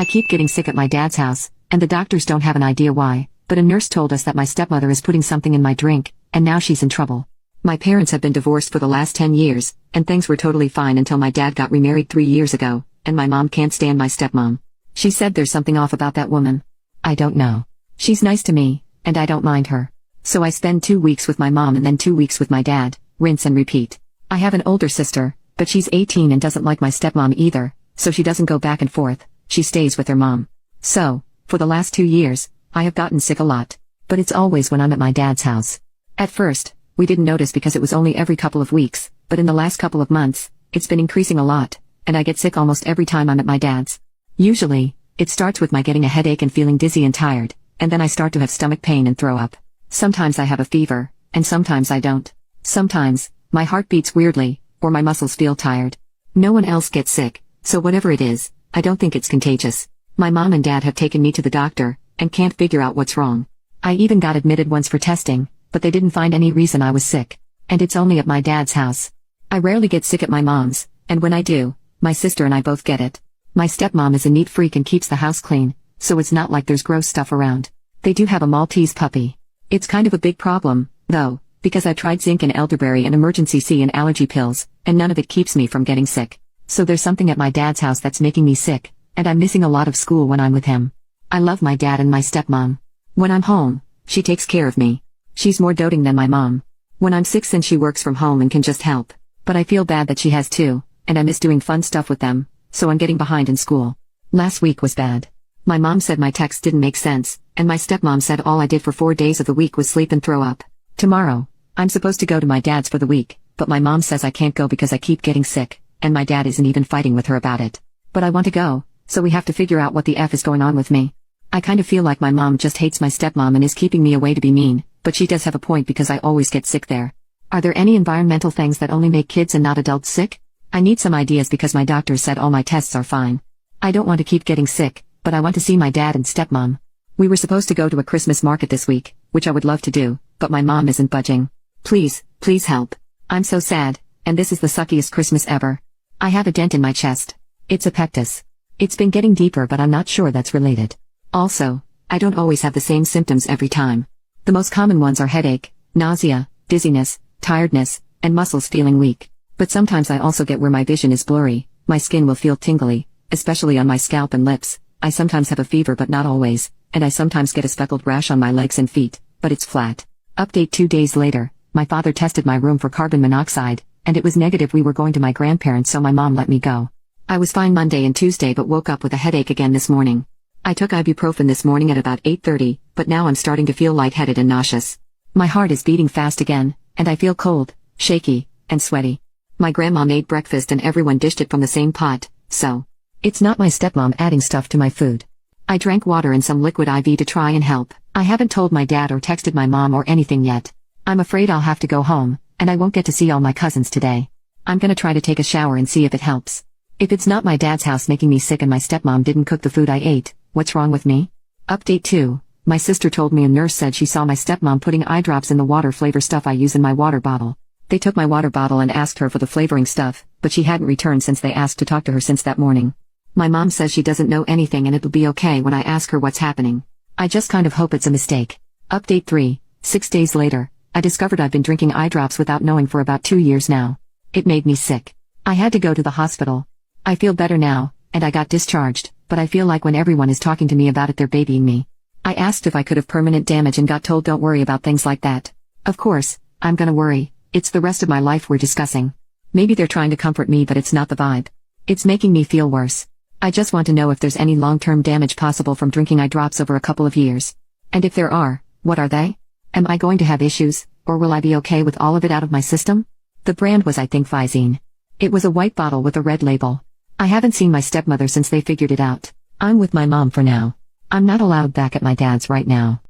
I keep getting sick at my dad's house, and the doctors don't have an idea why, but a nurse told us that my stepmother is putting something in my drink, and now she's in trouble. My parents have been divorced for the last 10 years, and things were totally fine until my dad got remarried 3 years ago, and my mom can't stand my stepmom. She said there's something off about that woman. I don't know. She's nice to me, and I don't mind her. So I spend 2 weeks with my mom and then 2 weeks with my dad, rinse and repeat. I have an older sister, but she's 18 and doesn't like my stepmom either, so she doesn't go back and forth, she stays with her mom. So, for the last 2 years, I have gotten sick a lot, but it's always when I'm at my dad's house. At first, we didn't notice because it was only every couple of weeks, but in the last couple of months, it's been increasing a lot, and I get sick almost every time I'm at my dad's. Usually, it starts with my getting a headache and feeling dizzy and tired, and then I start to have stomach pain and throw up. Sometimes I have a fever, and sometimes I don't. Sometimes, my heart beats weirdly, or my muscles feel tired. No one else gets sick, so whatever it is, I don't think it's contagious. My mom and dad have taken me to the doctor, and can't figure out what's wrong. I even got admitted once for testing, but they didn't find any reason I was sick. And it's only at my dad's house. I rarely get sick at my mom's, and when I do, my sister and I both get it. My stepmom is a neat freak and keeps the house clean, so it's not like there's gross stuff around. They do have a Maltese puppy. It's kind of a big problem, though, because I tried zinc and elderberry and emergency C and allergy pills, and none of it keeps me from getting sick. So there's something at my dad's house that's making me sick, and I'm missing a lot of school when I'm with him. I love my dad and my stepmom. When I'm home, she takes care of me. She's more doting than my mom. When I'm sick, since she works from home and can just help. But I feel bad that she has too, and I miss doing fun stuff with them, so I'm getting behind in school. Last week was bad. My mom said my text didn't make sense, and my stepmom said all I did for 4 days of the week was sleep and throw up. Tomorrow, I'm supposed to go to my dad's for the week, but my mom says I can't go because I keep getting sick, and my dad isn't even fighting with her about it. But I want to go, so we have to figure out what the F is going on with me. I kind of feel like my mom just hates my stepmom and is keeping me away to be mean, but she does have a point because I always get sick there. Are there any environmental things that only make kids and not adults sick? I need some ideas because my doctor said all my tests are fine. I don't want to keep getting sick, but I want to see my dad and stepmom. We were supposed to go to a Christmas market this week, which I would love to do, but my mom isn't budging. Please, please help. I'm so sad, and this is the suckiest Christmas ever. I have a dent in my chest. It's a pectus. It's been getting deeper, but I'm not sure that's related. Also, I don't always have the same symptoms every time. The most common ones are headache, nausea, dizziness, tiredness, and muscles feeling weak. But sometimes I also get where my vision is blurry, my skin will feel tingly, especially on my scalp and lips. I sometimes have a fever but not always, and I sometimes get a speckled rash on my legs and feet, but it's flat. Update 2 days later, my father tested my room for carbon monoxide, and it was negative. We were going to my grandparents, so my mom let me go. I was fine Monday and Tuesday but woke up with a headache again this morning. I took ibuprofen this morning at about 8:30, but now I'm starting to feel lightheaded and nauseous. My heart is beating fast again, and I feel cold, shaky, and sweaty. My grandma made breakfast and everyone dished it from the same pot, so it's not my stepmom adding stuff to my food. I drank water and some liquid IV to try and help. I haven't told my dad or texted my mom or anything yet. I'm afraid I'll have to go home, and I won't get to see all my cousins today. I'm gonna try to take a shower and see if it helps. If it's not my dad's house making me sick and my stepmom didn't cook the food I ate, what's wrong with me? Update 2. My sister told me a nurse said she saw my stepmom putting eye drops in the water flavor stuff I use in my water bottle. They took my water bottle and asked her for the flavoring stuff, but she hadn't returned since they asked to talk to her since that morning. My mom says she doesn't know anything and it'll be okay when I ask her what's happening. I just kind of hope it's a mistake. Update 3. 6 days later, I discovered I've been drinking eye drops without knowing for about 2 years now. It made me sick. I had to go to the hospital. I feel better now, and I got discharged, but I feel like when everyone is talking to me about it they're babying me. I asked if I could have permanent damage and got told don't worry about things like that. Of course, I'm gonna worry. It's the rest of my life we're discussing. Maybe they're trying to comfort me but it's not the vibe. It's making me feel worse. I just want to know if there's any long-term damage possible from drinking eye drops over a couple of years. And if there are, what are they? Am I going to have issues, or will I be okay with all of it out of my system? The brand was I think Visine. It was a white bottle with a red label. I haven't seen my stepmother since they figured it out. I'm with my mom for now. I'm not allowed back at my dad's right now.